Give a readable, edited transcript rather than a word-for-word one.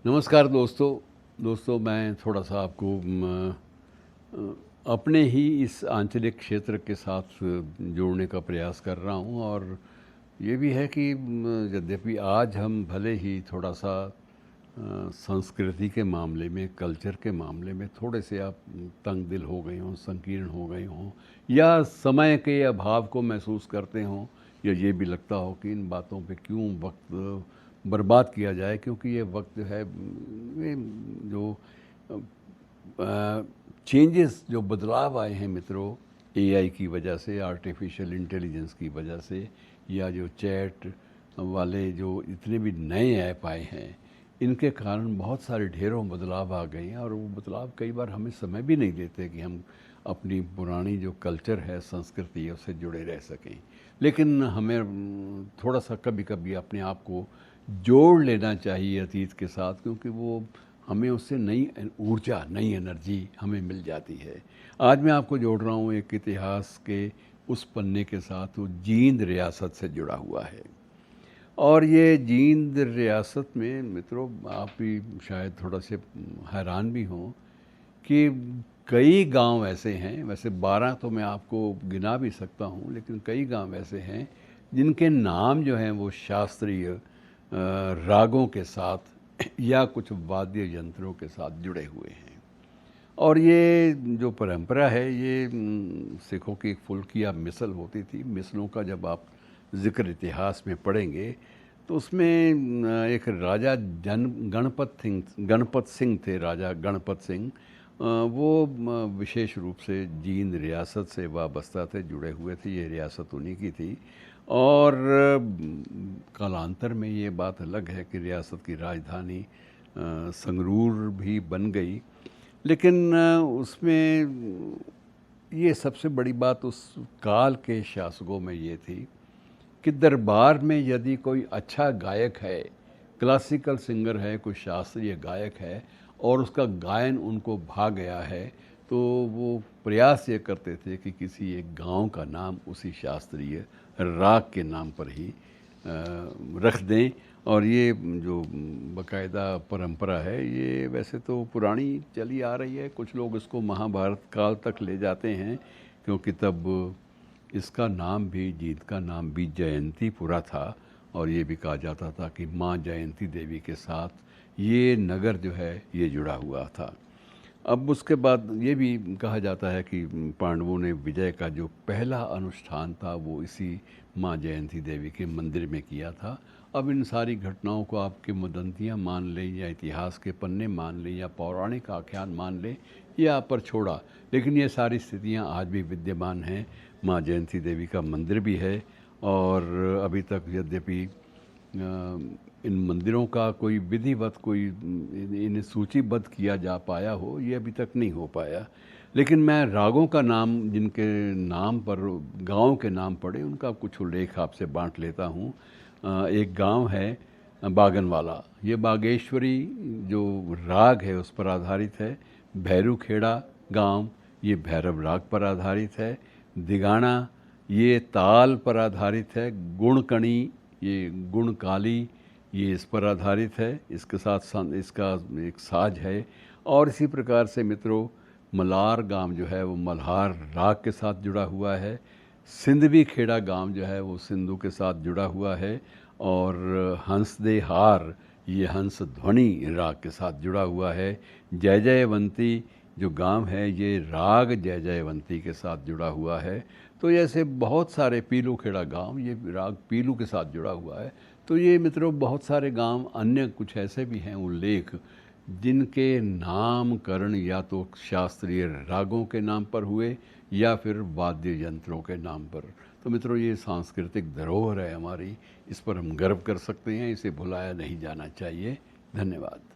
नमस्कार दोस्तों मैं थोड़ा सा आपको अपने ही इस आंचलिक क्षेत्र के साथ जोड़ने का प्रयास कर रहा हूँ। और ये भी है कि यद्यपि आज हम भले ही थोड़ा सा संस्कृति के मामले में, कल्चर के मामले में थोड़े से आप तंग दिल हो गए हों, संकीर्ण हो गए हों, या समय के अभाव को महसूस करते हों, या ये भी लगता हो कि इन बातों पे क्यों वक्त बर्बाद किया जाए, क्योंकि ये वक्त जो है, ये जो चेंजेस, जो बदलाव आए हैं मित्रों, एआई की वजह से, आर्टिफिशियल इंटेलिजेंस की वजह से, या जो चैट वाले जो इतने भी नए ऐप आए हैं, इनके कारण बहुत सारे ढेरों बदलाव आ गए हैं। और वो बदलाव कई बार हमें समय भी नहीं देते कि हम अपनी पुरानी जो कल्चर है, संस्कृति है, उससे जुड़े रह सकें। लेकिन हमें थोड़ा सा कभी कभी अपने आप को जोड़ लेना चाहिए अतीत के साथ, क्योंकि वो हमें उससे नई ऊर्जा, नई एनर्जी हमें मिल जाती है। आज मैं आपको जोड़ रहा हूँ एक इतिहास के उस पन्ने के साथ, वो जींद रियासत से जुड़ा हुआ है। और ये जींद रियासत में मित्रों, आप भी शायद थोड़ा से हैरान भी हों कि कई गांव ऐसे हैं, वैसे 12 तो मैं आपको गिना भी सकता हूँ, लेकिन कई गांव ऐसे हैं जिनके नाम जो हैं वो शास्त्रीय रागों के साथ या कुछ वाद्य यंत्रों के साथ जुड़े हुए हैं। और ये जो परंपरा है, ये सिखों की एक फुल्किया मिसल होती थी। मिसलों का जब आप जिक्र इतिहास में पढ़ेंगे तो उसमें एक राजा गणपत सिंह थे, राजा गणपत सिंह। वो विशेष रूप से जींद रियासत से वाबस्ता थे, जुड़े हुए थे। ये रियासत उन्हीं की थी। और कालांतर में ये बात अलग है कि रियासत की राजधानी संगरूर भी बन गई। लेकिन उसमें ये सबसे बड़ी बात उस काल के शासकों में ये थी कि दरबार में यदि कोई अच्छा गायक है, क्लासिकल सिंगर है, कोई शास्त्रीय गायक है, और उसका गायन उनको भा गया है, तो वो प्रयास ये करते थे कि किसी एक गांव का नाम उसी शास्त्रीय राग के नाम पर ही रख दें। और ये जो बाकायदा परंपरा है, ये वैसे तो पुरानी चली आ रही है। कुछ लोग इसको महाभारत काल तक ले जाते हैं, क्योंकि तब इसका नाम भी, जींद का नाम भी जयंतीपुरा था। और ये भी कहा जाता था कि माँ जयंती देवी के साथ ये नगर जो है ये जुड़ा हुआ था। अब उसके बाद ये भी कहा जाता है कि पांडवों ने विजय का जो पहला अनुष्ठान था वो इसी माँ जयंती देवी के मंदिर में किया था। अब इन सारी घटनाओं को आप किंवदंतियाँ मान लें, या इतिहास के पन्ने मान लें, या पौराणिक आख्यान मान लें, ये आप पर छोड़ा, लेकिन ये सारी स्थितियाँ आज भी विद्यमान हैं। माँ जयंती देवी का मंदिर भी है, और अभी तक यद्यपि इन मंदिरों का कोई विधिवत, कोई इन्हें सूचीबद्ध किया जा पाया हो, ये अभी तक नहीं हो पाया। लेकिन मैं रागों का नाम, जिनके नाम पर गांव के नाम पड़े, उनका कुछ उल्लेख आपसे बांट लेता हूँ। एक गांव है बागनवाला, ये बागेश्वरी जो राग है उस पर आधारित है। भैरूखेड़ा गांव, ये भैरव राग पर आधारित है। दिगाना, ये ताल पर आधारित है। गुणकणी, ये गुणकाली, ये इस पर आधारित है। इसके साथ इसका एक साज है। और इसी प्रकार से मित्रों, मलार गांव जो है वो मल्हार राग के साथ जुड़ा हुआ है। सिंधवी खेड़ा गांव जो है वो सिंधु के साथ जुड़ा हुआ है। और हंसदे हार, ये हंस ध्वनि राग के साथ जुड़ा हुआ है। जय जयवंती जो गांव है, ये राग जय जयवंती के साथ जुड़ा हुआ है। तो ऐसे बहुत सारे, पीलू खेड़ा गांव, ये राग पीलू के साथ जुड़ा हुआ है। तो ये मित्रों बहुत सारे गांव, अन्य कुछ ऐसे भी हैं उल्लेख, जिनके नामकरण या तो शास्त्रीय रागों के नाम पर हुए, या फिर वाद्य यंत्रों के नाम पर। तो मित्रों, ये सांस्कृतिक धरोहर है हमारी, इस पर हम गर्व कर सकते हैं, इसे भुलाया नहीं जाना चाहिए। धन्यवाद।